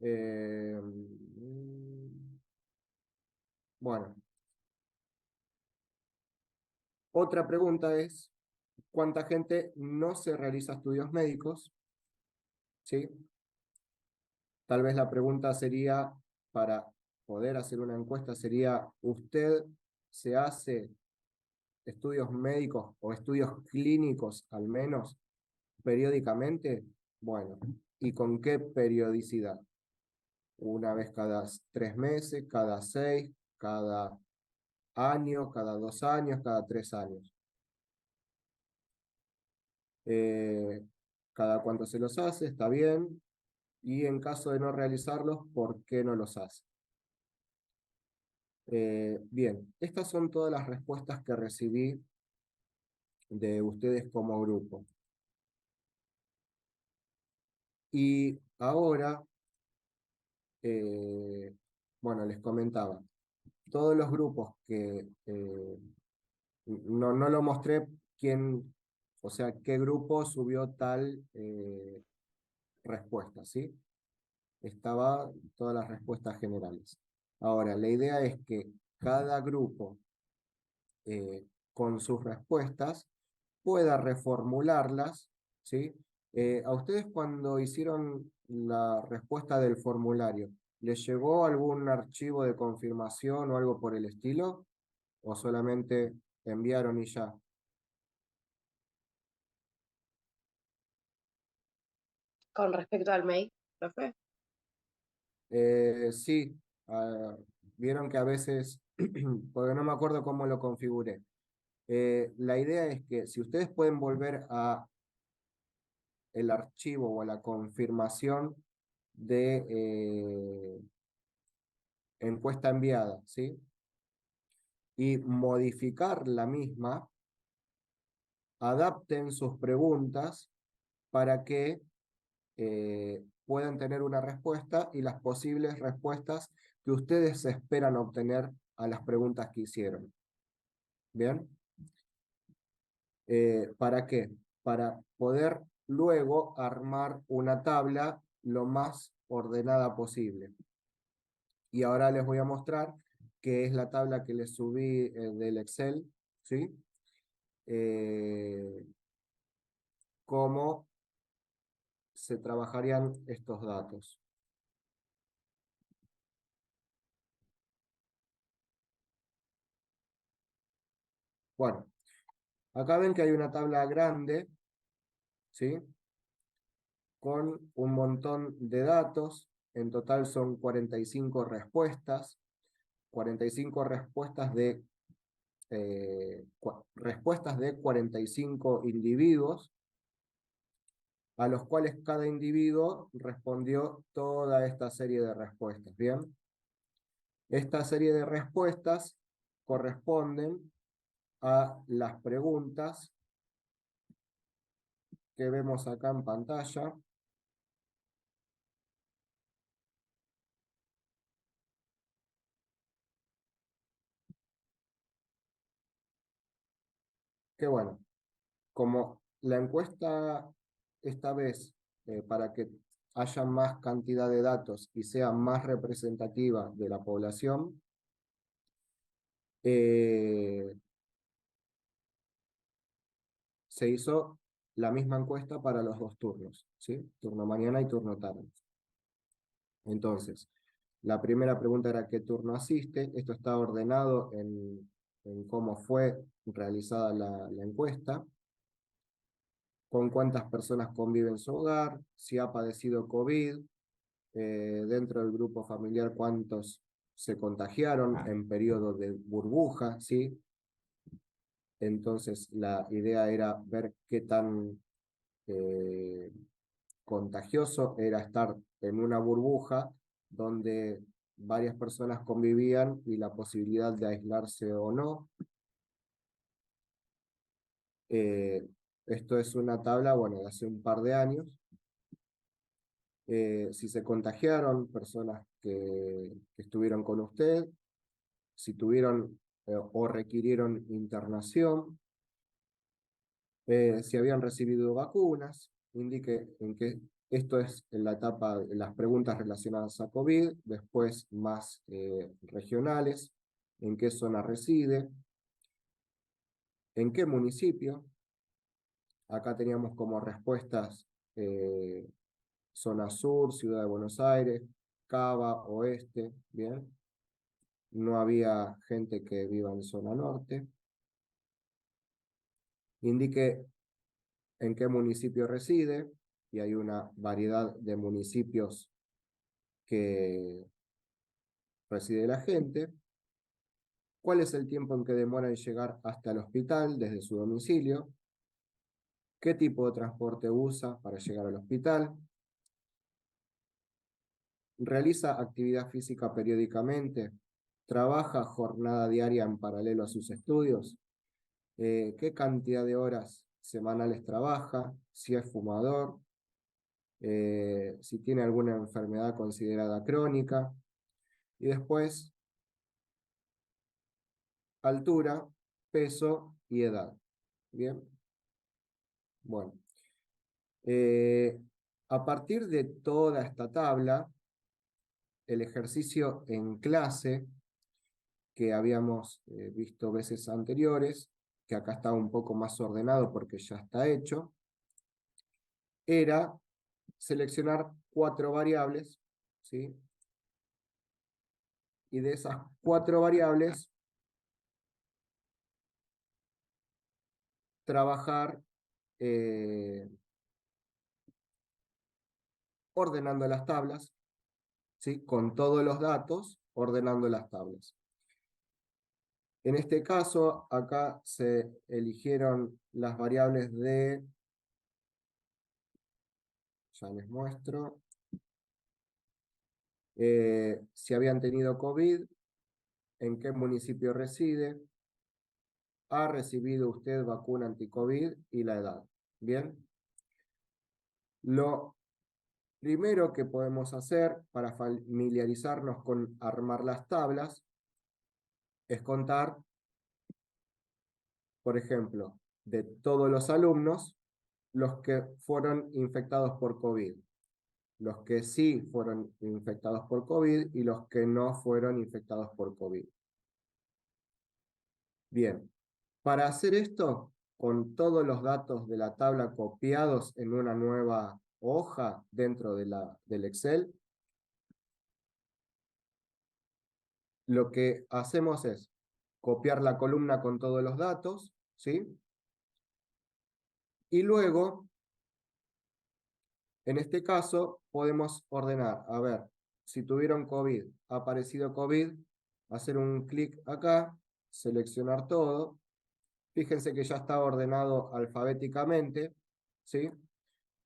Eh, bueno, otra pregunta es, ¿cuánta gente no se realiza estudios médicos? ¿Sí? Tal vez la pregunta sería, para poder hacer una encuesta, sería, ¿usted se hace estudios médicos o estudios clínicos al menos periódicamente? Bueno, ¿y con qué periodicidad? ¿Una vez cada 3 meses, cada 6, cada año, cada 2 años, cada 3 años? Eh, cada cuánto se los hace, está bien, y en caso de no realizarlos, ¿por qué no los hace? Bien, estas son todas las respuestas que recibí de ustedes como grupo. Y ahora, bueno, les comentaba, todos los grupos que no lo mostré quién, o sea, qué grupo subió tal respuesta, ¿sí? Estaba todas las respuestas generales. Ahora, la idea es que cada grupo con sus respuestas pueda reformularlas, ¿sí? A ustedes cuando hicieron la respuesta del formulario, ¿les llegó algún archivo de confirmación o algo por el estilo? ¿O solamente enviaron y ya? Con respecto al mail, profe. Sí, vieron que a veces, porque no me acuerdo cómo lo configuré. La idea es que si ustedes pueden volver a el archivo o a la confirmación de encuesta enviada, ¿sí? Y modificar la misma, adapten sus preguntas para que puedan tener una respuesta y las posibles respuestas que ustedes esperan obtener a las preguntas que hicieron. ¿Bien? ¿Para qué? Para poder luego armar una tabla lo más ordenada posible. Y ahora les voy a mostrar qué es la tabla que les subí del Excel, ¿sí? Eh, cómo se trabajarían estos datos. Bueno, acá ven que hay una tabla grande, ¿sí? Con un montón de datos. En total son 45 respuestas. 45 respuestas respuestas de 45 individuos, a los cuales cada individuo respondió toda esta serie de respuestas. Bien, esta serie de respuestas corresponden a las preguntas que vemos acá en pantalla. Que bueno, como la encuesta esta vez, para que haya más cantidad de datos y sea más representativa de la población, eh, se hizo la misma encuesta para los dos turnos, ¿sí? Turno mañana y turno tarde. Entonces, la primera pregunta era ¿qué turno asiste? Esto está ordenado en cómo fue realizada la encuesta, con cuántas personas convive en su hogar, si ha padecido COVID, dentro del grupo familiar cuántos se contagiaron en periodo de burbuja, ¿sí? Entonces, la idea era ver qué tan eh, contagioso era estar en una burbuja donde varias personas convivían y la posibilidad de aislarse o no. Eh, Esto es una tabla, bueno, de hace un par de años. Si se contagiaron personas que estuvieron con usted, si tuvieron o requirieron internación, si habían recibido vacunas, indique en qué Esto es en la etapa de las preguntas relacionadas a COVID, después más regionales, en qué zona reside, en qué municipio. Acá teníamos como respuestas zona sur, Ciudad de Buenos Aires, Cava, Oeste, ¿bien? No había gente que viva en zona norte. Indique en qué municipio reside, y hay una variedad de municipios que reside la gente. ¿Cuál es el tiempo en que demora en llegar hasta el hospital desde su domicilio? ¿Qué tipo de transporte usa para llegar al hospital? ¿Realiza actividad física periódicamente? ¿Trabaja jornada diaria en paralelo a sus estudios? ¿Qué cantidad de horas semanales trabaja? Si es fumador, si tiene alguna enfermedad considerada crónica. Y después, altura, peso y edad. Bien, bueno. A partir de toda esta tabla, el ejercicio en clase que habíamos visto veces anteriores, que acá está un poco más ordenado porque ya está hecho, era seleccionar 4 variables, ¿sí? Y de esas 4 variables, trabajar ordenando las tablas, ¿sí? Con todos los datos, ordenando las tablas. En este caso, acá se eligieron las variables de, ya les muestro, si habían tenido COVID, en qué municipio reside, ha recibido usted vacuna anti-COVID y la edad. Bien, lo primero que podemos hacer para familiarizarnos con armar las tablas es contar, por ejemplo, de todos los alumnos, los que fueron infectados por COVID, los que sí fueron infectados por COVID y los que no fueron infectados por COVID. Bien, para hacer esto, con todos los datos de la tabla copiados en una nueva hoja dentro de del Excel, lo que hacemos es copiar la columna con todos los datos, ¿sí? Y luego, en este caso, podemos ordenar, a ver, si tuvieron COVID, ha aparecido COVID, hacer un clic acá, seleccionar todo. Fíjense que ya está ordenado alfabéticamente, ¿sí?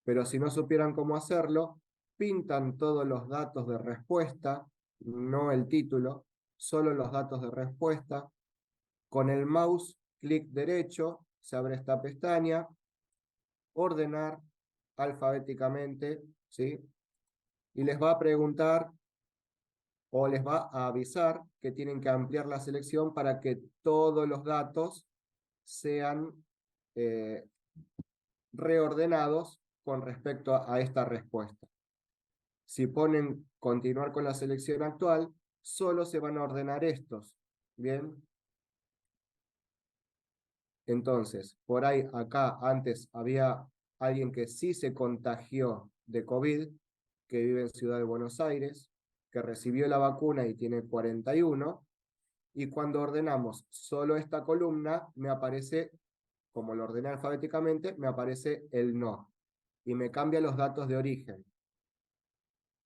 Pero si no supieran cómo hacerlo, pintan todos los datos de respuesta, no el título, solo los datos de respuesta. Con el mouse, clic derecho, se abre esta pestaña, ordenar alfabéticamente, ¿sí? Y les va a preguntar o les va a avisar que tienen que ampliar la selección para que todos los datos sean eh, reordenados con respecto a esta respuesta. Si ponen continuar con la selección actual, solo se van a ordenar estos. Bien. Entonces, por ahí acá antes había alguien que sí se contagió de COVID, que vive en Ciudad de Buenos Aires, que recibió la vacuna y tiene 41, y cuando ordenamos solo esta columna, me aparece, como lo ordené alfabéticamente, me aparece el no, y me cambia los datos de origen.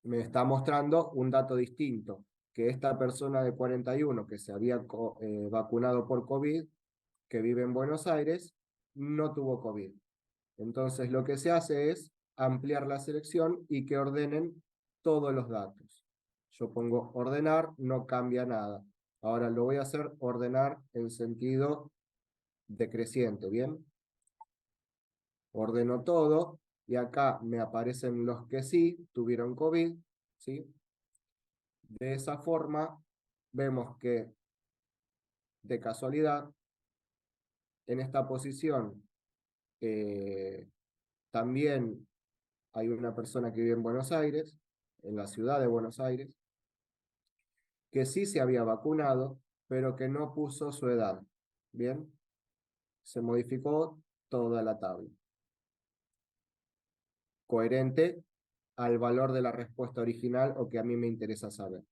Me está mostrando un dato distinto, que esta persona de 41 que se había vacunado por COVID, que vive en Buenos Aires, no tuvo COVID. Entonces lo que se hace es ampliar la selección y que ordenen todos los datos. Yo pongo ordenar, no cambia nada. Ahora lo voy a hacer ordenar en sentido decreciente, ¿bien? Ordeno todo y acá me aparecen los que sí tuvieron COVID, ¿sí? De esa forma vemos que de casualidad en esta posición también hay una persona que vive en Buenos Aires, en la ciudad de Buenos Aires, que sí se había vacunado, pero que no puso su edad. Bien, se modificó toda la tabla. Coherente al valor de la respuesta original o que a mí me interesa saber.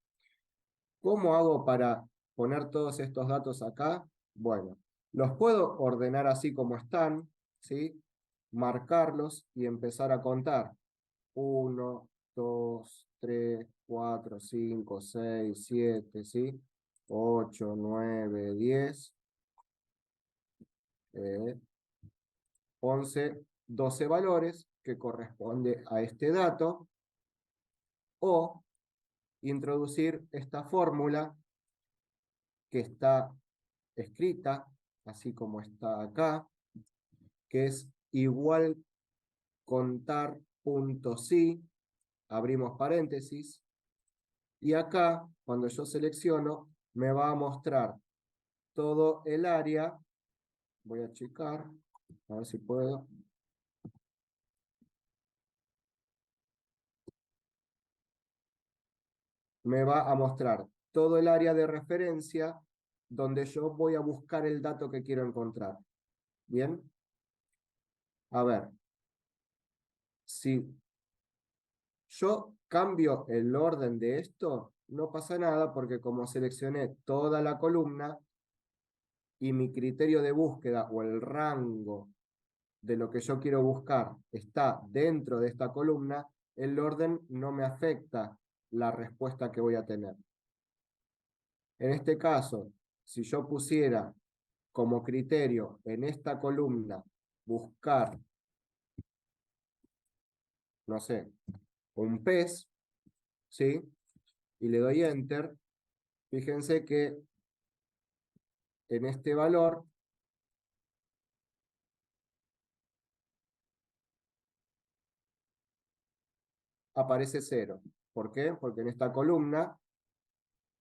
¿Cómo hago para poner todos estos datos acá? Bueno, los puedo ordenar así como están, ¿sí? Marcarlos y empezar a contar. 1, 2, 3, 4, 5, 6, 7, ¿sí? 8, 9, 10, 11, 12 valores que corresponde a este dato, o introducir esta fórmula que está escrita, así como está acá, que es igual contar punto sí, abrimos paréntesis, y acá, cuando yo selecciono, me va a mostrar todo el área. Voy a checar, a ver si puedo. Me va a mostrar todo el área de referencia donde yo voy a buscar el dato que quiero encontrar. ¿Bien? A ver, si yo cambio el orden de esto, no pasa nada porque como seleccioné toda la columna y mi criterio de búsqueda o el rango de lo que yo quiero buscar está dentro de esta columna, el orden no me afecta la respuesta que voy a tener. En este caso, si yo pusiera como criterio en esta columna buscar, no sé, un pez, ¿sí? Y le doy Enter, fíjense que en este valor aparece 0. ¿Por qué? Porque en esta columna,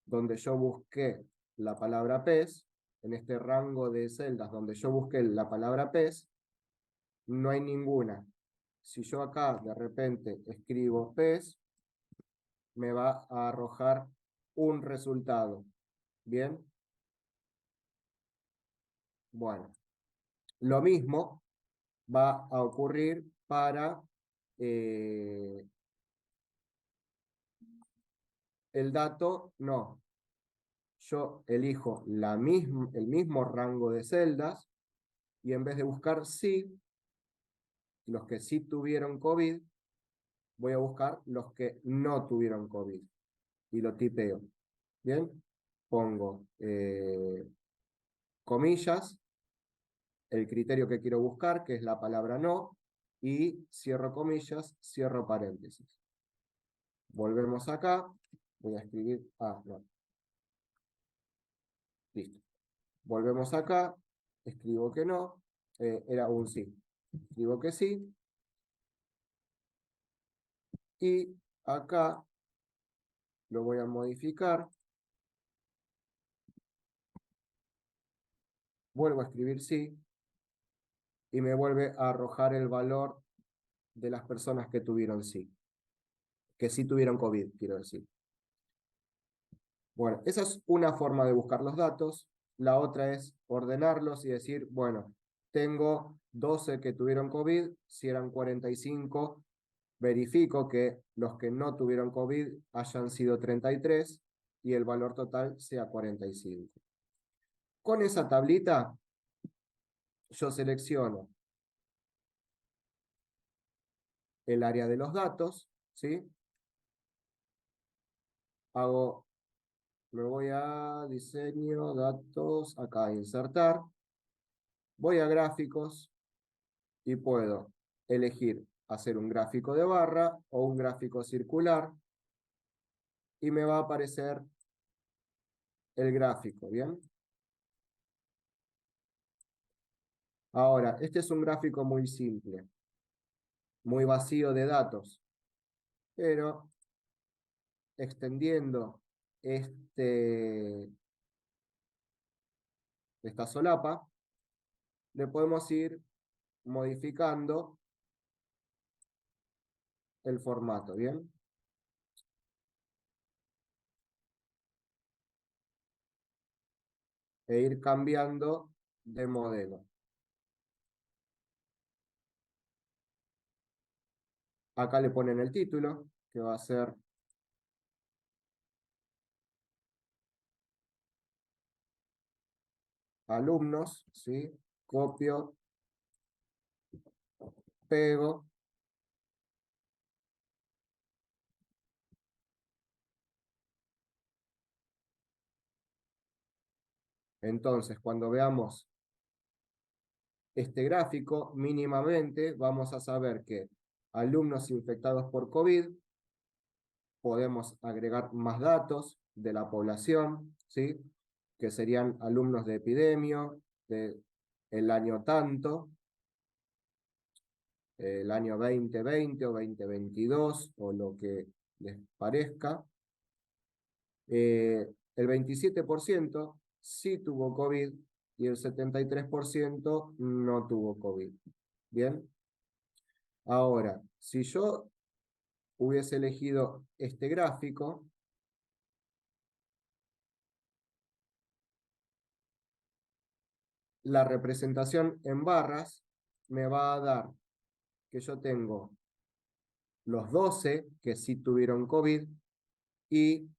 donde yo busqué la palabra pez, en este rango de celdas donde yo busqué la palabra pez, no hay ninguna. Si yo acá de repente escribo pez, me va a arrojar un resultado. ¿Bien? Bueno, lo mismo va a ocurrir para el dato no. Yo elijo el mismo rango de celdas y en vez de buscar sí, los que sí tuvieron COVID, voy a buscar los que no tuvieron COVID y lo tipeo. ¿Bien? Pongo comillas, el criterio que quiero buscar, que es la palabra no, y cierro comillas, cierro paréntesis. Volvemos acá, voy a escribir, no, listo. Volvemos acá, escribo que no, era un sí. Escribo que sí, y acá lo voy a modificar, vuelvo a escribir sí, y me vuelve a arrojar el valor de las personas que tuvieron sí, que sí tuvieron COVID, quiero decir. Bueno, esa es una forma de buscar los datos. La otra es ordenarlos y decir, bueno, tengo 12 que tuvieron COVID, si eran 45, verifico que los que no tuvieron COVID hayan sido 33 y el valor total sea 45. Con esa tablita, yo selecciono el área de los datos, ¿sí? Me voy a diseño, datos, acá insertar. Voy a gráficos y puedo elegir hacer un gráfico de barra o un gráfico circular y me va a aparecer el gráfico, ¿bien? Ahora, este es un gráfico muy simple, muy vacío de datos, pero extendiendo esta solapa, le podemos ir modificando el formato, ¿bien? E ir cambiando de modelo. Acá le ponen el título, que va a ser alumnos, ¿sí? Copio, pego. Entonces, cuando veamos este gráfico, mínimamente vamos a saber que alumnos infectados por COVID, podemos agregar más datos de la población, ¿sí? Que serían alumnos de epidemia, de el año tanto, el año 2020 o 2022, o lo que les parezca. El 27% sí tuvo COVID y el 73% no tuvo COVID. Bien. Ahora, si yo hubiese elegido este gráfico, la representación en barras me va a dar que yo tengo los 12 que sí tuvieron COVID y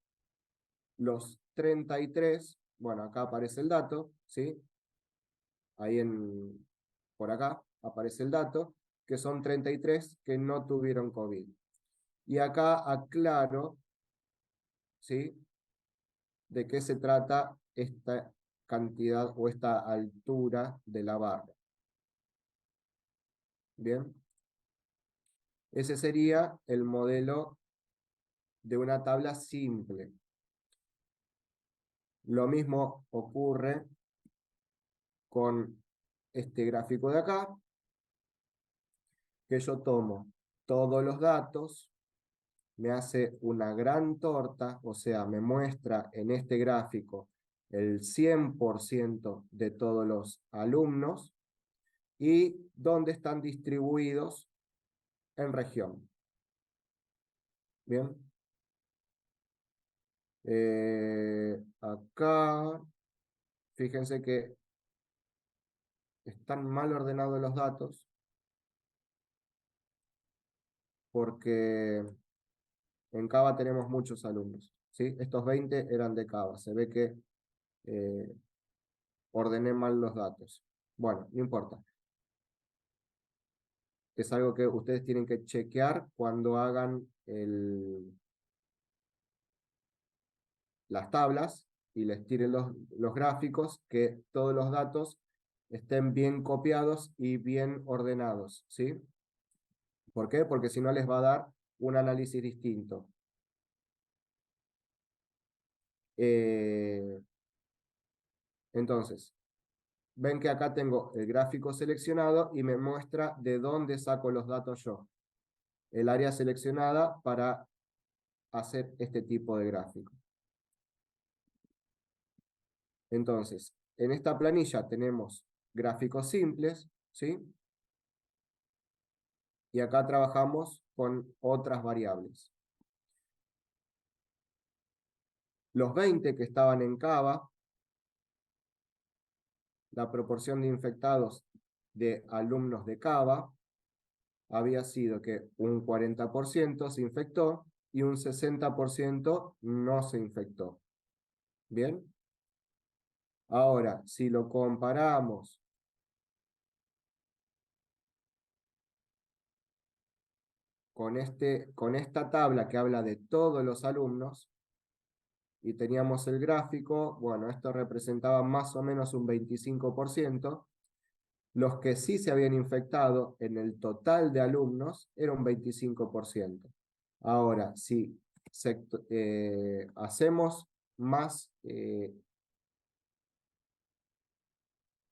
los 33, bueno, acá aparece el dato, ¿sí? Ahí por acá aparece el dato, que son 33 que no tuvieron COVID. Y acá aclaro, ¿sí? De qué se trata esta cantidad o esta altura de la barra. Bien. Ese sería el modelo de una tabla simple. Lo mismo ocurre con este gráfico de acá, que yo tomo todos los datos, me hace una gran torta, o sea, me muestra en este gráfico el 100% de todos los alumnos y dónde están distribuidos en región. Bien. Acá, fíjense que están mal ordenados los datos porque en Cava tenemos muchos alumnos, ¿sí? Estos 20 eran de Cava. Se ve que eh, ordené mal los datos. Bueno, no importa. Es algo que ustedes tienen que chequear cuando hagan las tablas y les tiren los gráficos, que todos los datos estén bien copiados y bien ordenados, ¿sí? ¿Por qué? Porque si no les va a dar un análisis distinto. Entonces, ven que acá tengo el gráfico seleccionado y me muestra de dónde saco los datos yo. El área seleccionada para hacer este tipo de gráfico. Entonces, en esta planilla tenemos gráficos simples, ¿sí? Y acá trabajamos con otras variables. Los 20 que estaban en Cava, la proporción de infectados de alumnos de Cava había sido que un 40% se infectó y un 60% no se infectó. ¿Bien? Ahora, si lo comparamos con esta tabla que habla de todos los alumnos, y teníamos el gráfico, bueno, esto representaba más o menos un 25%. Los que sí se habían infectado en el total de alumnos era un 25%. Ahora, si hacemos más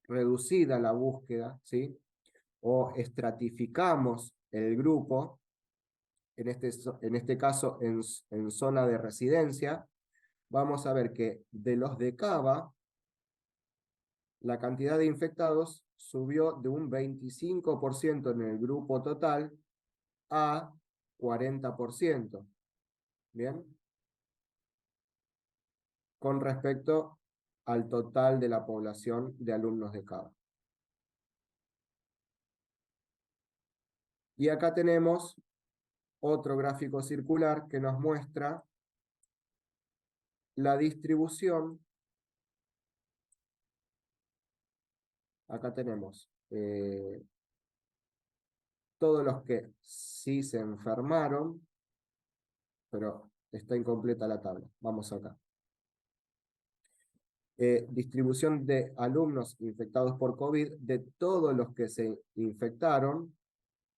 reducida la búsqueda, ¿sí? O estratificamos el grupo, en este caso en zona de residencia, vamos a ver que de los de Cava, la cantidad de infectados subió de un 25% en el grupo total a 40%. ¿Bien? Con respecto al total de la población de alumnos de Cava. Y acá tenemos otro gráfico circular que nos muestra la distribución. Acá tenemos todos los que sí se enfermaron, pero está incompleta la tabla. Vamos acá. Distribución de alumnos infectados por COVID, de todos los que se infectaron.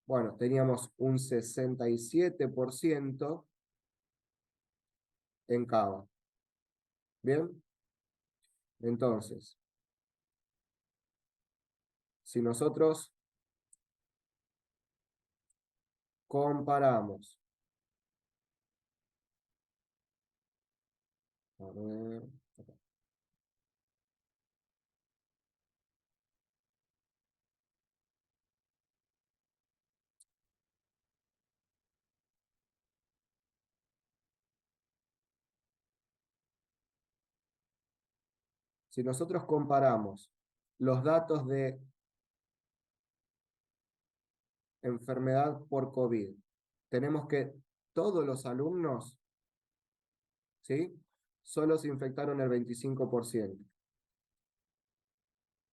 Bueno, teníamos un 67% en Cava. ¿Bien? Entonces, si nosotros comparamos, a ver, si nosotros comparamos los datos de enfermedad por COVID, tenemos que todos los alumnos, ¿sí?, solo se infectaron el 25%.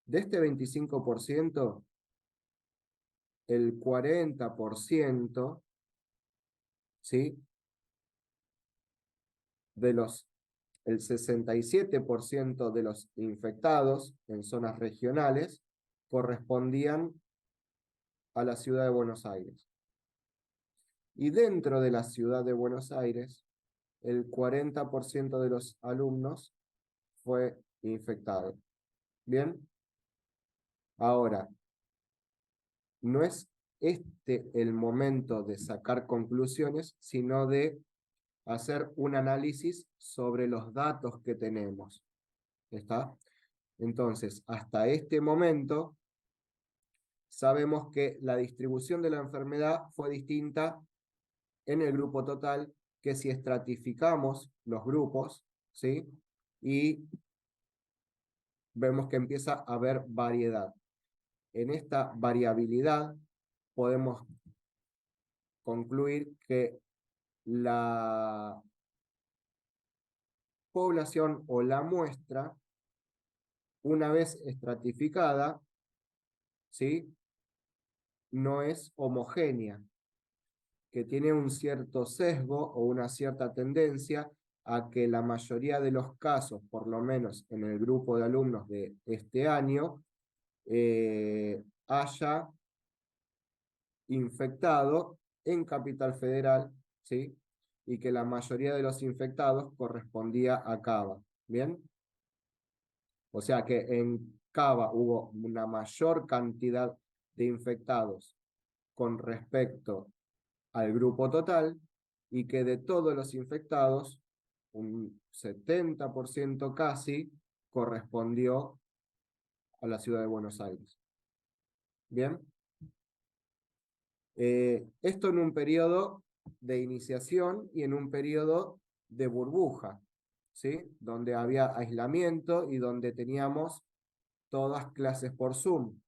De este 25%, el 40%, ¿sí?, el 67% de los infectados en zonas regionales correspondían a la ciudad de Buenos Aires. Y dentro de la ciudad de Buenos Aires, el 40% de los alumnos fue infectado. ¿Bien? Ahora, no es este el momento de sacar conclusiones, sino de hacer un análisis sobre los datos que tenemos. ¿Está? Entonces, hasta este momento, sabemos que la distribución de la enfermedad fue distinta en el grupo total que si estratificamos los grupos, ¿sí? Y vemos que empieza a haber variedad. En esta variabilidad podemos concluir que la población o la muestra, una vez estratificada, ¿sí?, no es homogénea, que tiene un cierto sesgo o una cierta tendencia a que la mayoría de los casos, por lo menos en el grupo de alumnos de este año, haya infectado en Capital Federal, ¿sí?, y que la mayoría de los infectados correspondía a Cava. ¿Bien? O sea que en Cava hubo una mayor cantidad de infectados con respecto al grupo total, y que de todos los infectados, un 70% casi correspondió a la ciudad de Buenos Aires. ¿Bien? Esto en un periodo de iniciación y en un periodo de burbuja, ¿sí?, donde había aislamiento y donde teníamos todas clases por Zoom.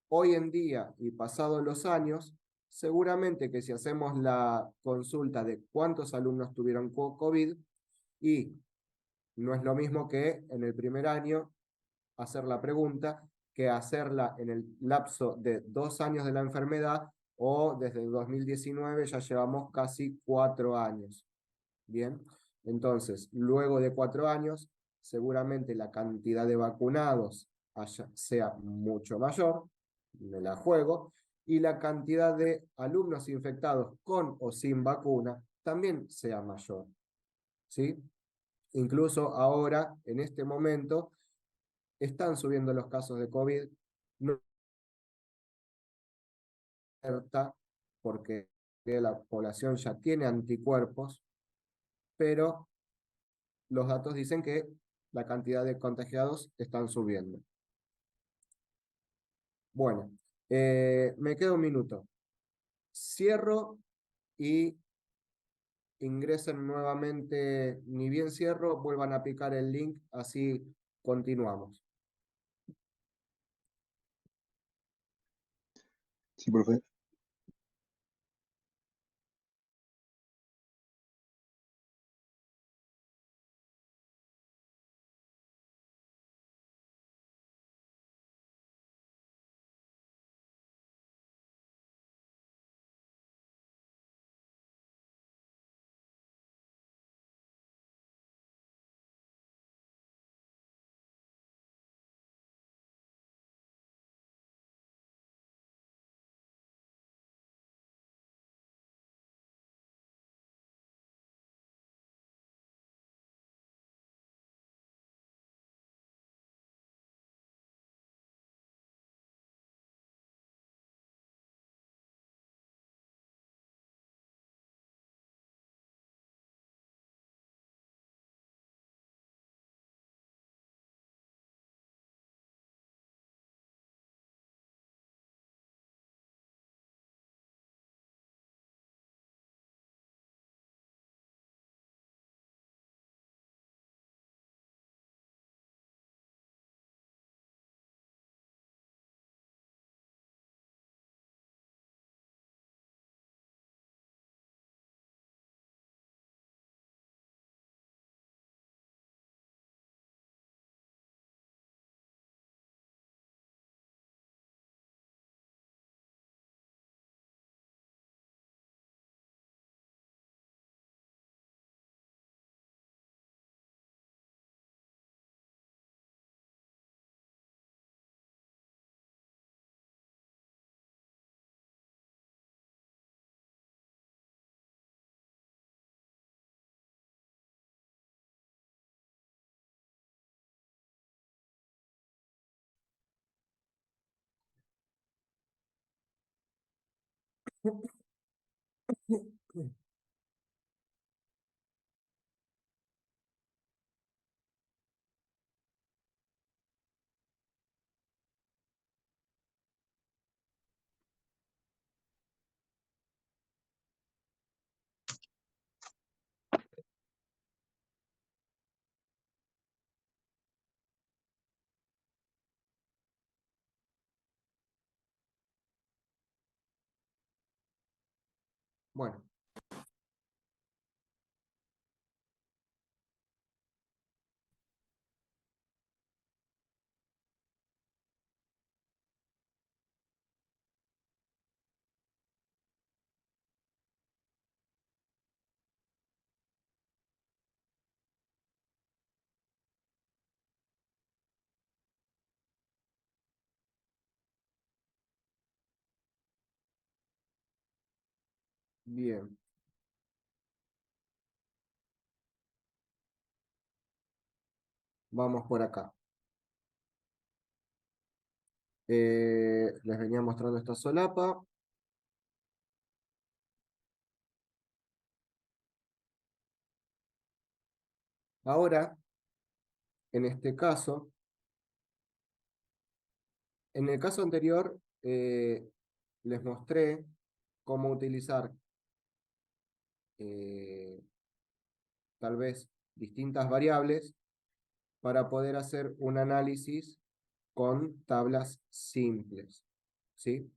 Hoy en día y pasados los años, seguramente que si hacemos la consulta de cuántos alumnos tuvieron COVID, y no es lo mismo que en el primer año hacer la pregunta que hacerla en el lapso de 2 años de la enfermedad, o desde el 2019 ya llevamos casi 4 años. Bien, entonces, luego de 4 años, seguramente la cantidad de vacunados sea mucho mayor, me la juego, y la cantidad de alumnos infectados con o sin vacuna también sea mayor. ¿Sí? Incluso ahora, en este momento, están subiendo los casos de COVID, no alerta, porque la población ya tiene anticuerpos, pero los datos dicen que la cantidad de contagiados están subiendo. Bueno, me queda un minuto. Cierro y ingresen nuevamente, ni bien cierro, vuelvan a picar el link, así continuamos. Sí, profe. Bueno, bien. Vamos por acá. Les venía mostrando esta solapa. Ahora, en este caso, en el caso anterior, les mostré cómo utilizar tal vez distintas variables para poder hacer un análisis con tablas simples, ¿sí?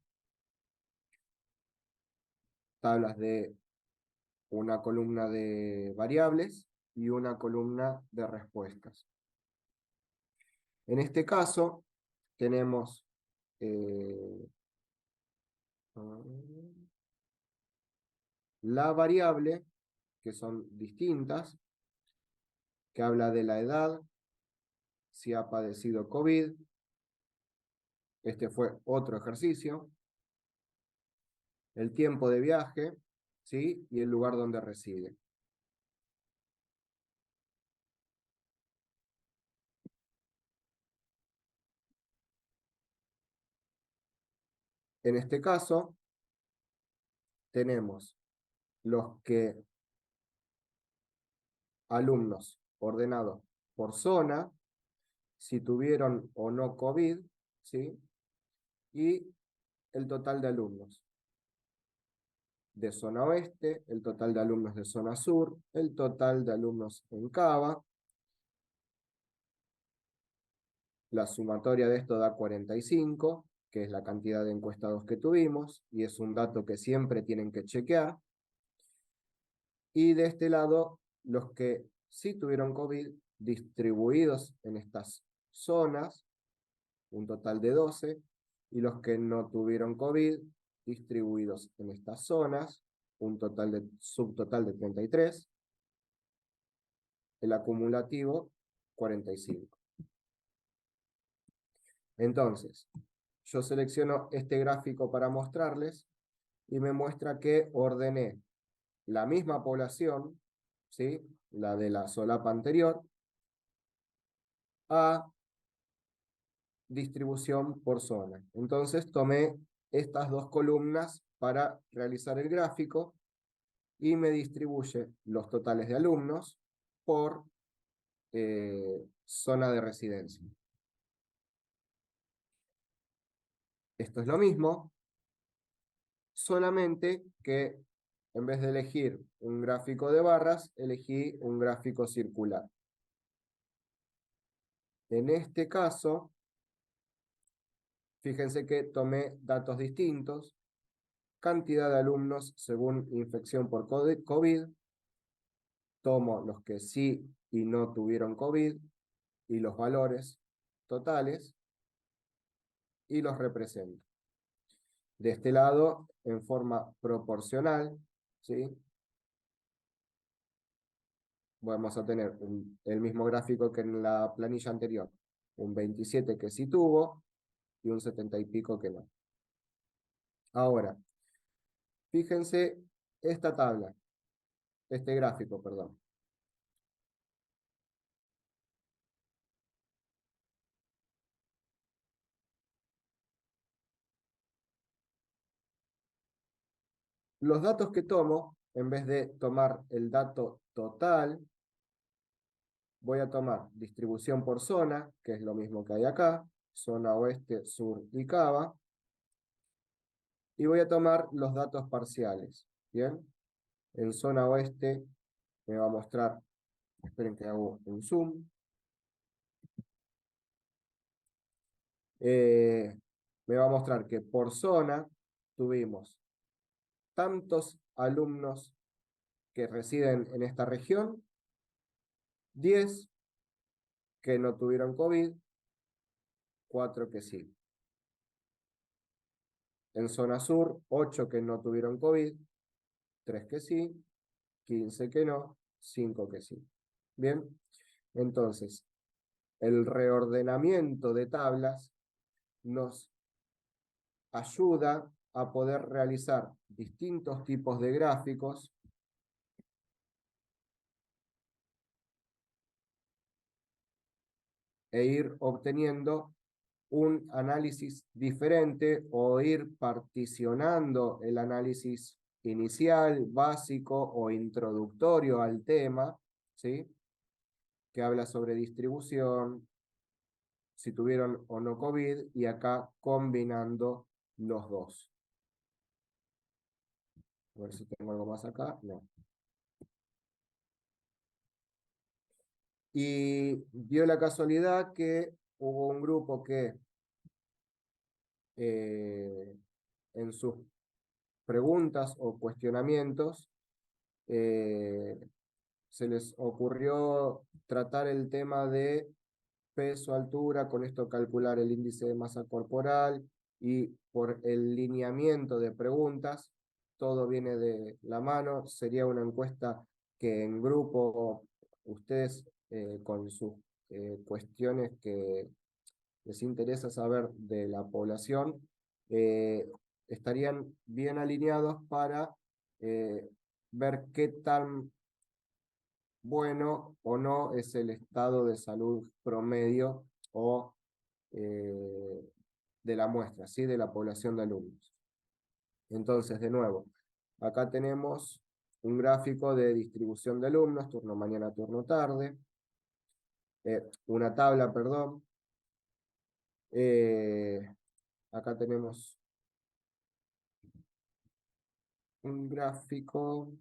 Tablas de una columna de variables y una columna de respuestas. En este caso, tenemos la variable, que son distintas, que habla de la edad, si ha padecido COVID. Este fue otro ejercicio. El tiempo de viaje, ¿sí? Y el lugar donde reside. En este caso, tenemos los que alumnos ordenados por zona, si tuvieron o no COVID, ¿sí? Y el total de alumnos. de zona oeste, el total de alumnos de zona sur, el total de alumnos en Cava. La sumatoria de esto da 45, que es la cantidad de encuestados que tuvimos, y es un dato que siempre tienen que chequear. Y de este lado, los que sí tuvieron COVID distribuidos en estas zonas, un total de 12, y los que no tuvieron COVID distribuidos en estas zonas, un subtotal de 33, el acumulativo 45. Entonces, yo selecciono este gráfico para mostrarles y me muestra que ordené la misma población, ¿sí? La de la solapa anterior, a distribución por zona. Entonces tomé estas dos columnas para realizar el gráfico y me distribuye los totales de alumnos por zona de residencia. Esto es lo mismo, solamente que en vez de elegir un gráfico de barras, elegí un gráfico circular. En este caso, fíjense que tomé datos distintos, cantidad de alumnos según infección por COVID, tomo los que sí y no tuvieron COVID y los valores totales y los represento. De este lado, en forma proporcional, ¿sí? Vamos a tener el mismo gráfico que en la planilla anterior. Un 27 que sí tuvo y un 70 y pico que no. Ahora, fíjense esta tabla, este gráfico, perdón. Los datos que tomo, en vez de tomar el dato total, voy a tomar distribución por zona, que es lo mismo que hay acá, zona oeste, sur y Cava, y voy a tomar los datos parciales, ¿bien? En zona oeste me va a mostrar, esperen que hago un zoom, me va a mostrar que por zona tuvimos tantos alumnos que residen en esta región, 10 que no tuvieron COVID, 4 que sí. En zona sur, 8 que no tuvieron COVID, 3 que sí, 15 que no, 5 que sí. Bien, entonces, el reordenamiento de tablas nos ayuda a poder realizar distintos tipos de gráficos e ir obteniendo un análisis diferente o ir particionando el análisis inicial, básico o introductorio al tema, ¿sí? Que habla sobre distribución, si tuvieron o no COVID, y acá combinando los dos. A ver si tengo algo más acá. No. Y dio la casualidad que hubo un grupo que en sus preguntas o cuestionamientos se les ocurrió tratar el tema de peso, altura, con esto calcular el índice de masa corporal, y por el lineamiento de preguntas, todo viene de la mano. Sería una encuesta que en grupo ustedes con sus cuestiones que les interesa saber de la población, estarían bien alineados para ver qué tan bueno o no es el estado de salud promedio o de la muestra, ¿sí? De la población de alumnos. Entonces, de nuevo, acá tenemos un gráfico de distribución de alumnos, turno mañana, turno tarde, una tabla, perdón. Acá tenemos un gráfico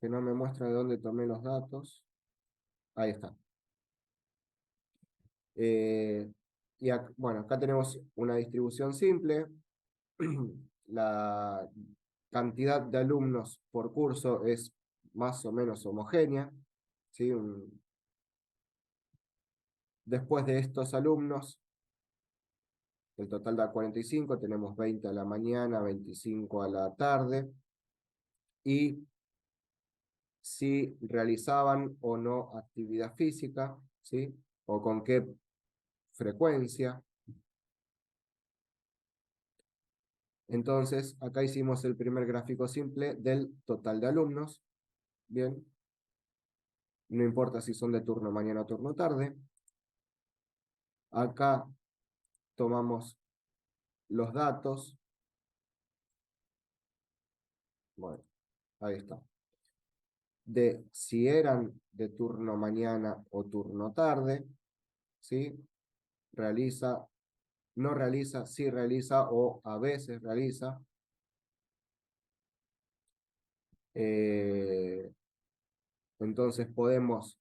que no me muestra de dónde tomé los datos. Ahí está. Bueno, acá tenemos una distribución simple. La cantidad de alumnos por curso es más o menos homogénea, ¿sí? Después de estos alumnos, el total da 45, tenemos 20 a la mañana, 25 a la tarde, y si realizaban o no actividad física, ¿sí? O con qué frecuencia. Entonces, acá hicimos el primer gráfico simple del total de alumnos. Bien, no importa si son de turno mañana o turno tarde. Acá tomamos los datos. Bueno, ahí está. De si eran de turno mañana o turno tarde, ¿sí? Realiza, no realiza, sí realiza o a veces realiza. Entonces podemos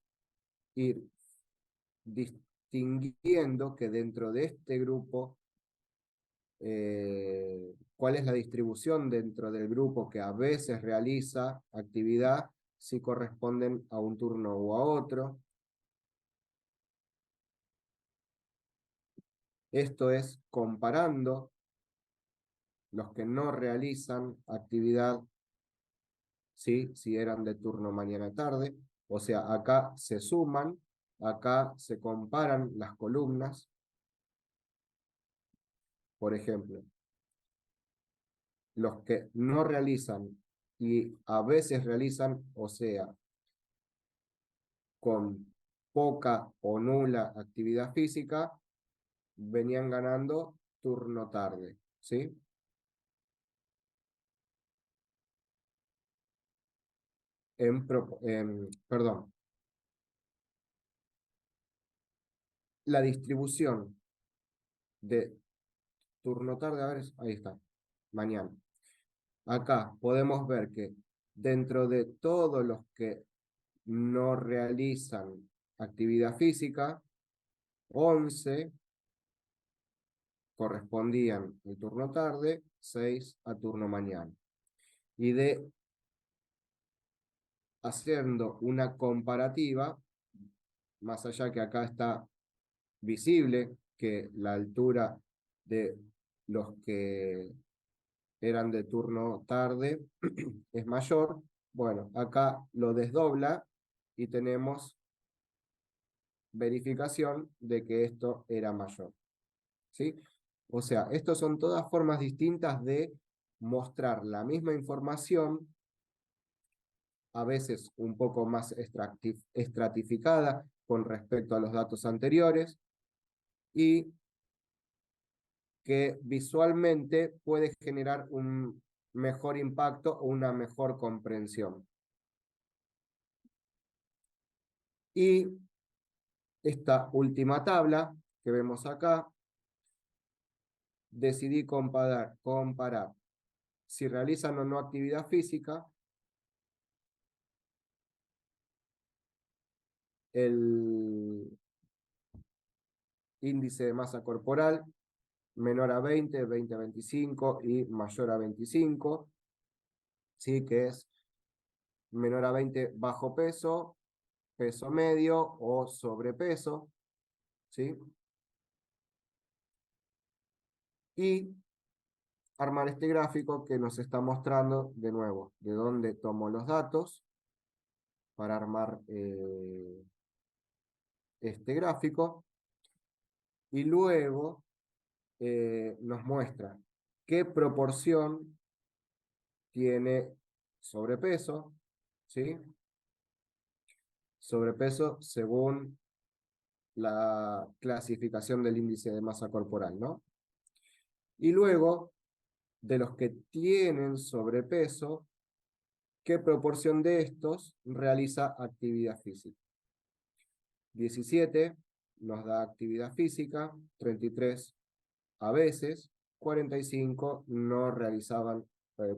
ir distinguiendo que dentro de este grupo, cuál es la distribución dentro del grupo que a veces realiza actividad, si corresponden a un turno o a otro. Esto es comparando los que no realizan actividad, ¿sí? Si eran de turno mañana-tarde. O sea, acá se suman, acá se comparan las columnas. Por ejemplo, los que no realizan y a veces realizan, o sea, con poca o nula actividad física, venían ganando turno tarde, ¿sí? Perdón, la distribución de turno tarde, a ver, ahí está, mañana. Acá podemos ver que dentro de todos los que no realizan actividad física, 11 correspondían al turno tarde, 6 a turno mañana. Y de haciendo una comparativa, más allá que acá está visible que la altura de los que eran de turno tarde es mayor, bueno, acá lo desdobla y tenemos verificación de que esto era mayor, ¿sí? O sea, estas son todas formas distintas de mostrar la misma información, a veces un poco más estratificada con respecto a los datos anteriores, y que visualmente puede generar un mejor impacto o una mejor comprensión. Y esta última tabla que vemos acá, decidí comparar si realizan o no actividad física, el índice de masa corporal menor a 20, 20 a 25 y mayor a 25, ¿sí? Que es menor a 20 bajo peso, peso medio o sobrepeso, ¿sí? Y armar este gráfico que nos está mostrando de nuevo de dónde tomo los datos para armar este gráfico, y luego nos muestra qué proporción tiene sobrepeso, ¿sí? Sobrepeso según la clasificación del índice de masa corporal, ¿no? Y luego, de los que tienen sobrepeso, ¿qué proporción de estos realiza actividad física? 17 nos da actividad física, 33 a veces, 45 no realizaban,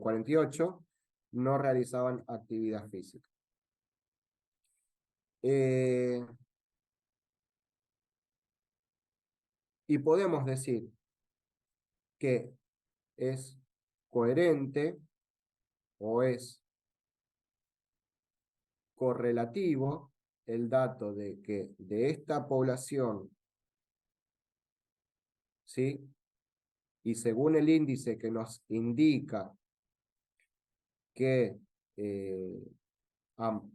48 no realizaban actividad física. Y podemos decir que es coherente o es correlativo el dato de que de esta población, ¿sí? Y según el índice que nos indica que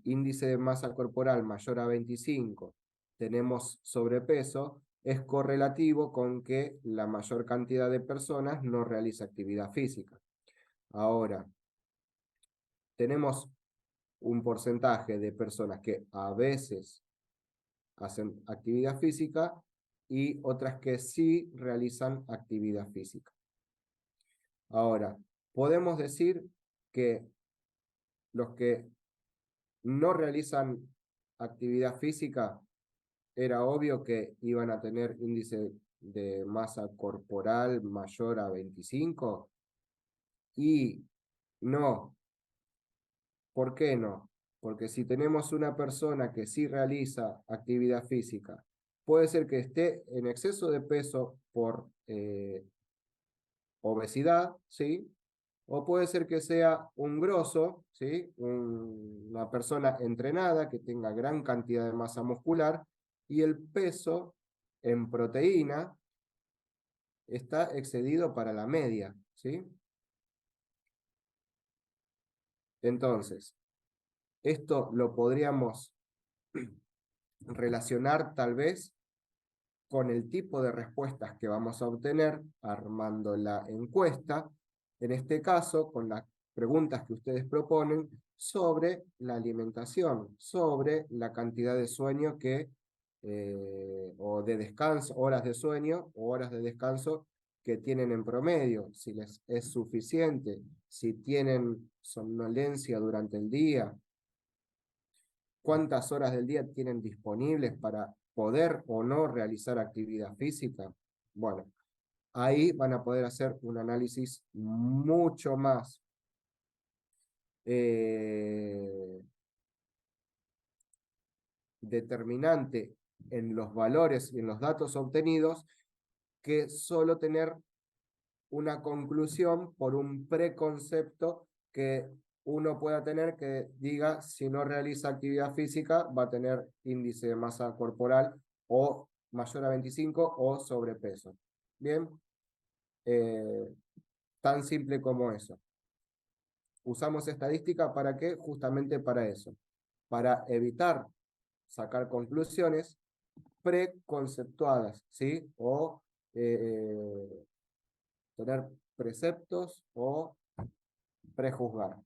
índice de masa corporal mayor a 25, tenemos sobrepeso, es correlativo con que la mayor cantidad de personas no realiza actividad física. Ahora, tenemos un porcentaje de personas que a veces hacen actividad física y otras que sí realizan actividad física. Ahora, podemos decir que los que no realizan actividad física, era obvio que iban a tener índice de masa corporal mayor a 25, y no. ¿Por qué no? Porque si tenemos una persona que sí realiza actividad física, puede ser que esté en exceso de peso por obesidad, ¿sí? O puede ser que sea un grosso, ¿sí? Una persona entrenada que tenga gran cantidad de masa muscular y el peso en proteína está excedido para la media, ¿sí? Entonces, esto lo podríamos relacionar tal vez con el tipo de respuestas que vamos a obtener armando la encuesta, en este caso con las preguntas que ustedes proponen sobre la alimentación, sobre la cantidad de sueño o de descanso, horas de sueño o horas de descanso que tienen en promedio, si les es suficiente, si tienen somnolencia durante el día, cuántas horas del día tienen disponibles para poder o no realizar actividad física. Bueno, ahí van a poder hacer un análisis mucho más determinante en los valores y en los datos obtenidos que solo tener una conclusión por un preconcepto que uno pueda tener que diga si no realiza actividad física va a tener índice de masa corporal o mayor a 25 o sobrepeso. Bien, tan simple como eso. Usamos estadística ¿para qué? Justamente para eso, para evitar sacar conclusiones preconceptuadas, ¿sí? O tener preceptos o prejuzgar.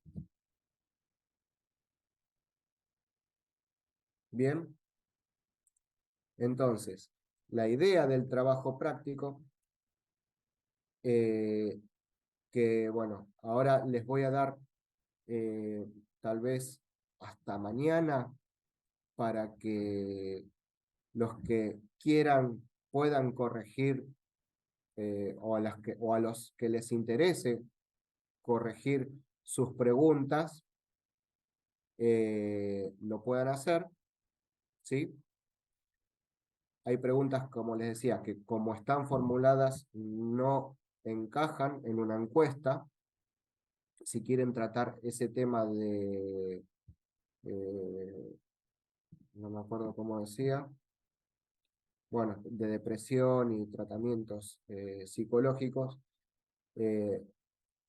Bien, entonces, la idea del trabajo práctico, que bueno, ahora les voy a dar tal vez hasta mañana para que los que quieran puedan corregir o a los que les interese corregir sus preguntas, lo puedan hacer, ¿sí? Hay preguntas, como les decía, que como están formuladas no encajan en una encuesta. Si quieren tratar ese tema de, no me acuerdo cómo decía, bueno, de depresión y tratamientos psicológicos, eh,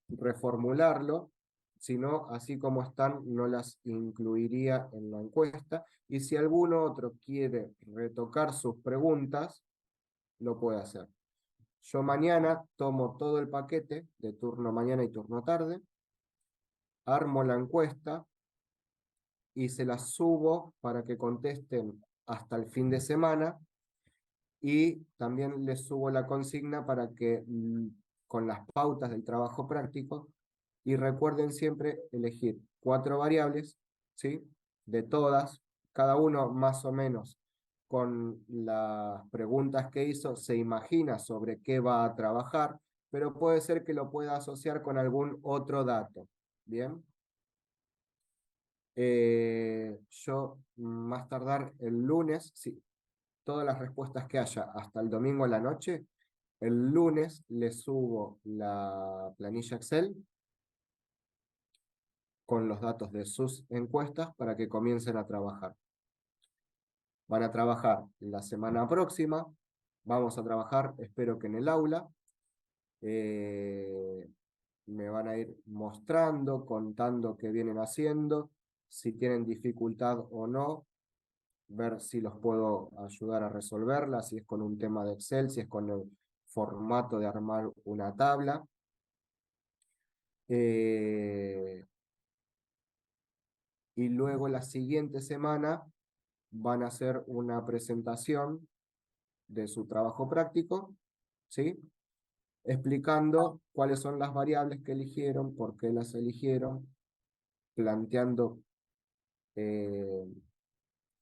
reformularlo, sino así como están, no las incluiría en la encuesta. Y si alguno otro quiere retocar sus preguntas, lo puede hacer. Yo mañana tomo todo el paquete de turno mañana y turno tarde, armo la encuesta y se la subo para que contesten hasta el fin de semana, y también les subo la consigna para que con las pautas del trabajo práctico, y recuerden siempre elegir 4 variables, ¿sí? De todas, cada uno más o menos con las preguntas que hizo se imagina sobre qué va a trabajar, pero puede ser que lo pueda asociar con algún otro dato. ¿Bien? Yo más tardar el lunes, sí, todas las respuestas que haya hasta el domingo a la noche, el lunes les subo la planilla Excel con los datos de sus encuestas para que comiencen a trabajar. Van a trabajar la semana próxima, vamos a trabajar, espero que en el aula, me van a ir mostrando, contando qué vienen haciendo, si tienen dificultad o no, ver si los puedo ayudar a resolverla, si es con un tema de Excel, si es con el formato de armar una tabla. Y luego la siguiente semana van a hacer una presentación de su trabajo práctico, ¿sí? Explicando cuáles son las variables que eligieron, por qué las eligieron, planteando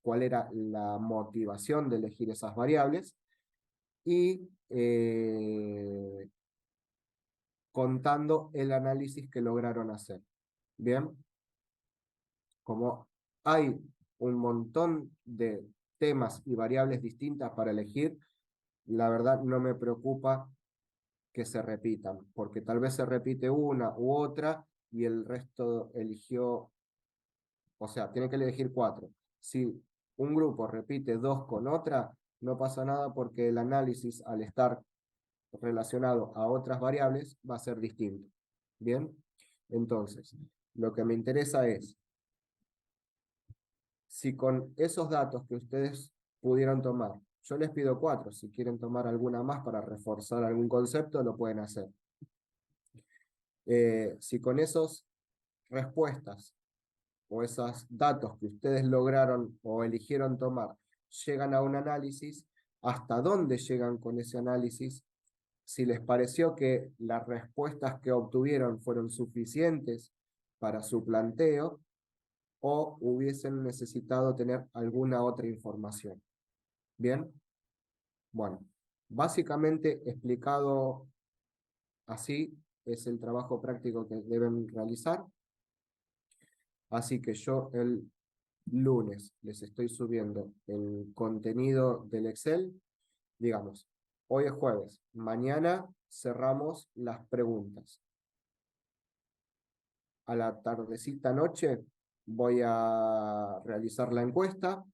cuál era la motivación de elegir esas variables y contando el análisis que lograron hacer. Bien, como hay un montón de temas y variables distintas para elegir, la verdad no me preocupa que se repitan, porque tal vez se repite una u otra y el resto eligió, o sea, tiene que elegir 4. Si un grupo repite 2 con otra, no pasa nada porque el análisis, al estar relacionado a otras variables, va a ser distinto. ¿Bien? Entonces, lo que me interesa es si con esos datos que ustedes pudieron tomar, yo les pido 4, si quieren tomar alguna más para reforzar algún concepto, lo pueden hacer. Si con esas respuestas o esos datos que ustedes lograron o eligieron tomar llegan a un análisis, ¿hasta dónde llegan con ese análisis? Si les pareció que las respuestas que obtuvieron fueron suficientes para su planteo o hubiesen necesitado tener alguna otra información. ¿Bien? Bueno, básicamente explicado así es el trabajo práctico que deben realizar. Así que yo el lunes les estoy subiendo el contenido del Excel. Digamos, hoy es jueves, mañana cerramos las preguntas. A la tardecita noche voy a realizar la encuesta,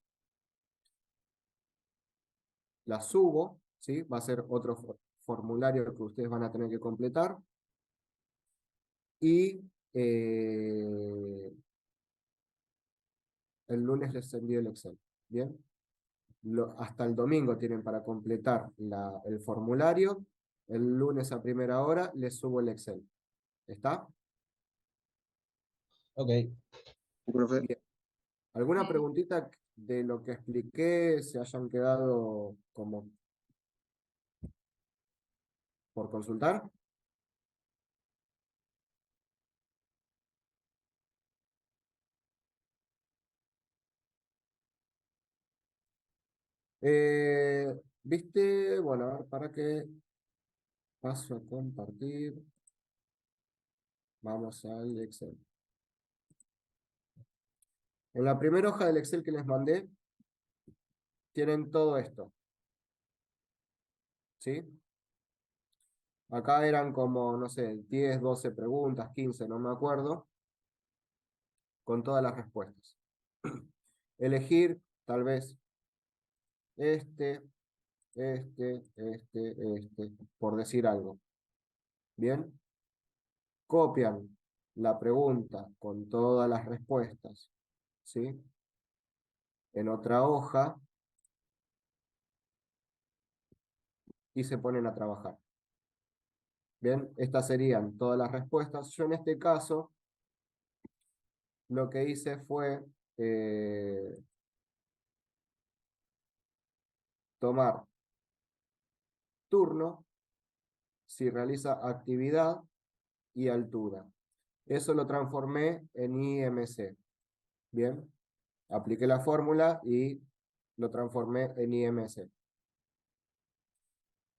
la subo, ¿sí? Va a ser otro formulario que ustedes van a tener que completar. Y el lunes les envío el Excel. ¿Bien? Hasta el domingo tienen para completar el formulario. El lunes a primera hora les subo el Excel. ¿Está? Ok. Profe, Bien. ¿Alguna preguntita de lo que expliqué se hayan quedado como por consultar? ¿Viste? Bueno, a ver, para que paso a compartir. Vamos al Excel. En la primera hoja del Excel que les mandé, tienen todo esto. ¿Sí? Acá eran como, no sé, 10, 12 preguntas, 15, no me acuerdo, con todas las respuestas. Elegir, tal vez, este, por decir algo. ¿Bien? Copian la pregunta con todas las respuestas, ¿sí? En otra hoja y se ponen a trabajar. Bien, estas serían todas las respuestas. Yo en este caso lo que hice fue tomar turno, si realiza actividad y altura. Eso lo transformé en IMC. Bien, apliqué la fórmula y lo transformé en IMC.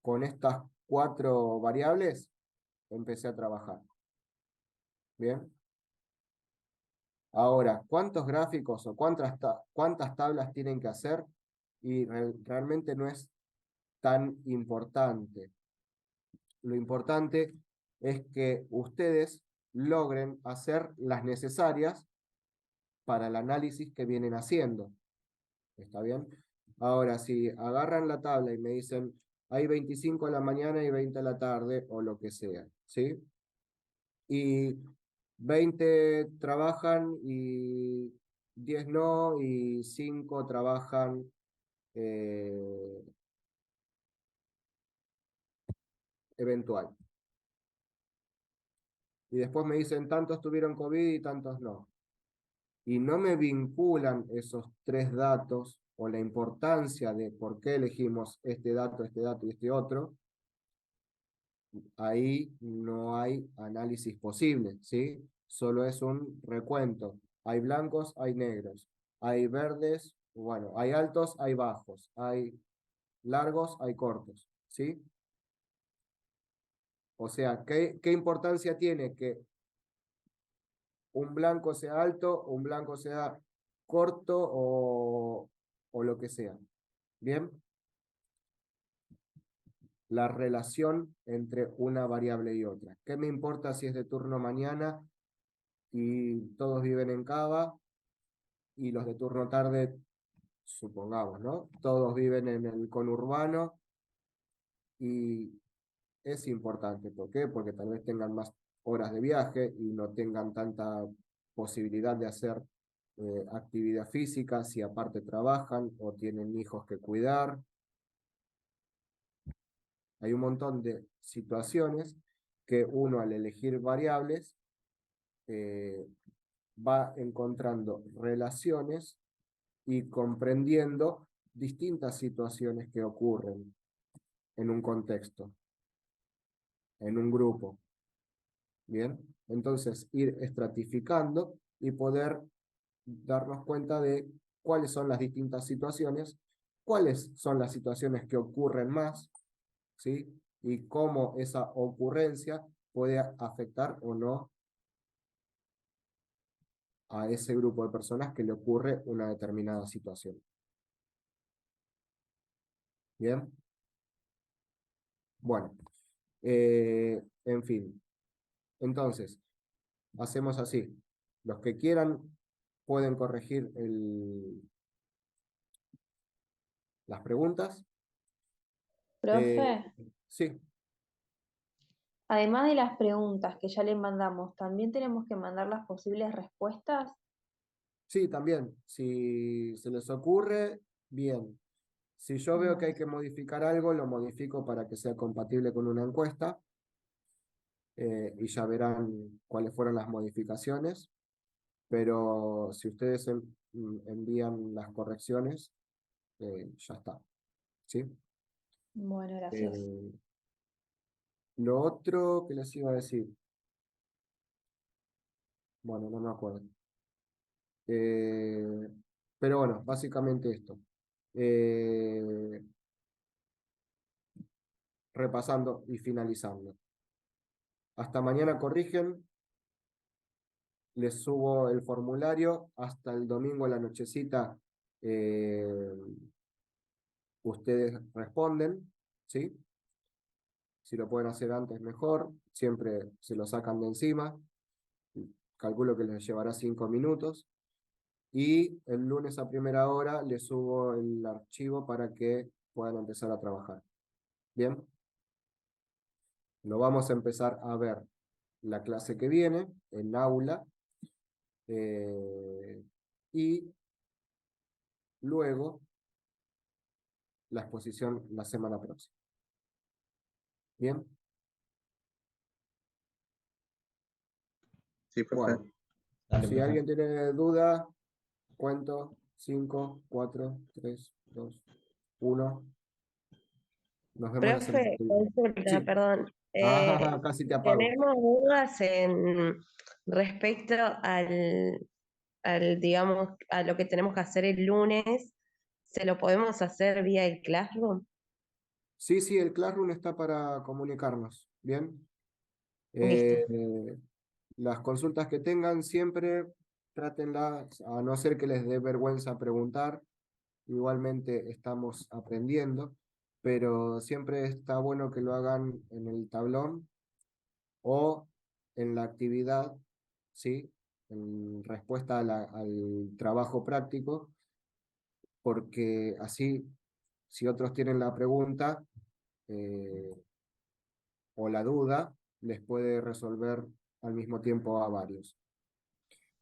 Con estas 4 variables empecé a trabajar. ¿Bien? Ahora, ¿cuántos gráficos o cuántas tablas tienen que hacer? Y realmente no es tan importante. Lo importante es que ustedes logren hacer las necesarias para el análisis que vienen haciendo. ¿Está bien? Ahora, si agarran la tabla y me dicen, hay 25 a la mañana y 20 a la tarde, o lo que sea, ¿sí? Y 20 trabajan y 10 no, y 5 trabajan eventual. Y después me dicen, tantos tuvieron COVID y tantos no. Y no me vinculan esos 3 datos o la importancia de por qué elegimos este dato y este otro, ahí no hay análisis posible, ¿sí? Solo es un recuento. Hay blancos, hay negros, hay verdes, bueno, hay altos, hay bajos, hay largos, hay cortos, ¿sí? O sea, ¿qué importancia tiene que un blanco sea alto, un blanco sea corto o lo que sea? ¿Bien? La relación entre una variable y otra. ¿Qué me importa si es de turno mañana y todos viven en Cava y los de turno tarde, supongamos, ¿no? Todos viven en el conurbano y es importante. ¿Por qué? Porque tal vez tengan más horas de viaje y no tengan tanta posibilidad de hacer actividad física si aparte trabajan o tienen hijos que cuidar. Hay un montón de situaciones que uno al elegir variables eh, va encontrando relaciones y comprendiendo distintas situaciones que ocurren en un contexto, en un grupo. Bien, entonces ir estratificando y poder darnos cuenta de cuáles son las distintas situaciones, cuáles son las situaciones que ocurren más, ¿sí? Y cómo esa ocurrencia puede afectar o no a ese grupo de personas que le ocurre una determinada situación. Bien, bueno, en fin, entonces, hacemos así. Los que quieran pueden corregir las preguntas. Eh, Profe, sí, además de las preguntas que ya le mandamos, ¿también tenemos que mandar las posibles respuestas? sí, también. Si se les ocurre, bien. Si yo veo que hay Bueno, que modificar algo, lo modifico para que sea compatible con una encuesta y ya verán cuáles fueron las modificaciones. Pero si ustedes envían las correcciones, ya está. ¿Sí? bueno, gracias. Eh, lo otro que les iba a decir, bueno, no me acuerdo. Eh, pero bueno, básicamente esto. Eh, repasando y finalizando. Hasta mañana corrigen, les subo el formulario, hasta el domingo a la nochecita eh, ustedes responden, ¿sí? Si lo pueden hacer antes mejor, siempre se lo sacan de encima, calculo que les llevará 5 minutos, y el lunes a primera hora les subo el archivo para que puedan empezar a trabajar. ¿Bien? Lo vamos a empezar a ver la clase que viene, en aula, y luego la exposición la semana próxima. ¿Bien? Sí, profe. Bueno, Dale, si profe. alguien tiene duda, cuento 5, 4, 3, 2, 1. Nos vemos la semana Profe, que viene. consulta, Sí. perdón. Ah, casi te apago. Tenemos dudas en respecto digamos, a lo que tenemos que hacer el lunes. ¿Se lo podemos hacer vía el Classroom? Sí, sí, el Classroom está para comunicarnos. ¿Bien? Listo. Las consultas que tengan siempre trátenlas, a no ser que les dé vergüenza preguntar. Igualmente estamos aprendiendo, pero siempre está bueno que lo hagan en el tablón o en la actividad, ¿sí? En respuesta al trabajo práctico, porque así, si otros tienen la pregunta eh, o la duda, les puede resolver al mismo tiempo a varios.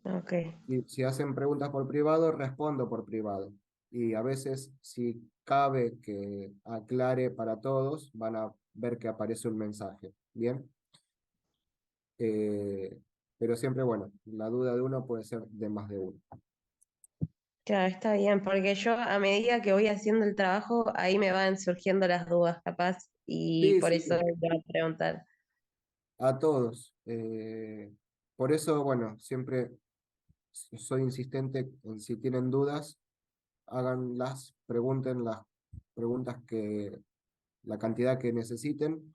Ok. Y si hacen preguntas por privado, respondo por privado. Y a veces, si cabe que aclare para todos, van a ver que aparece un mensaje. ¿Bien? Eh, pero siempre, bueno, la duda de uno puede ser de más de uno. Claro, está bien, porque yo a medida que voy haciendo el trabajo, ahí me van surgiendo las dudas, capaz, y Sí, por sí, eso voy a preguntar. a todos. Por eso, bueno, siempre soy insistente en si tienen dudas, háganlas, pregunten las preguntas la cantidad que necesiten.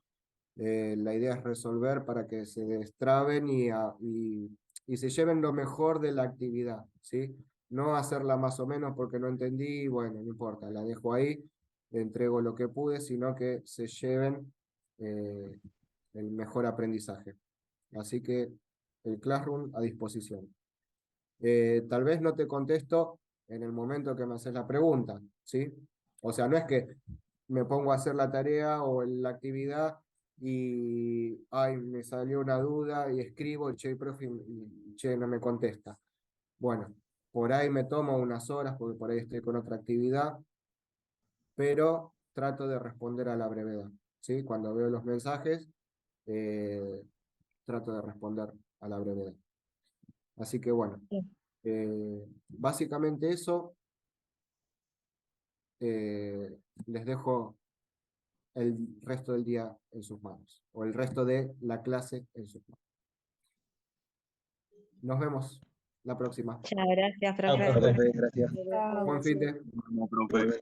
La idea es resolver para que se destraben y se lleven lo mejor de la actividad, ¿sí? No hacerla más o menos porque no entendí, bueno, no importa, la dejo ahí, le entrego lo que pude, sino que se lleven eh, el mejor aprendizaje. Así que el Classroom a disposición. Tal vez no te contesto en el momento que me haces la pregunta, ¿sí? O sea, no es que me pongo a hacer la tarea o la actividad y, ay, me salió una duda y escribo, che, profe, che, no me contesta. Bueno, por ahí me tomo unas horas porque por ahí estoy con otra actividad, pero trato de responder a la brevedad, ¿sí? Cuando veo los mensajes, eh, trato de responder a la brevedad. Así que bueno, básicamente eso. Les dejo el resto del día en sus manos, o el resto de la clase en sus manos. Nos vemos la próxima. Chao, gracias, Chao, profe. profe, gracias. Chao. Buen fin de. Nos vemos, profe.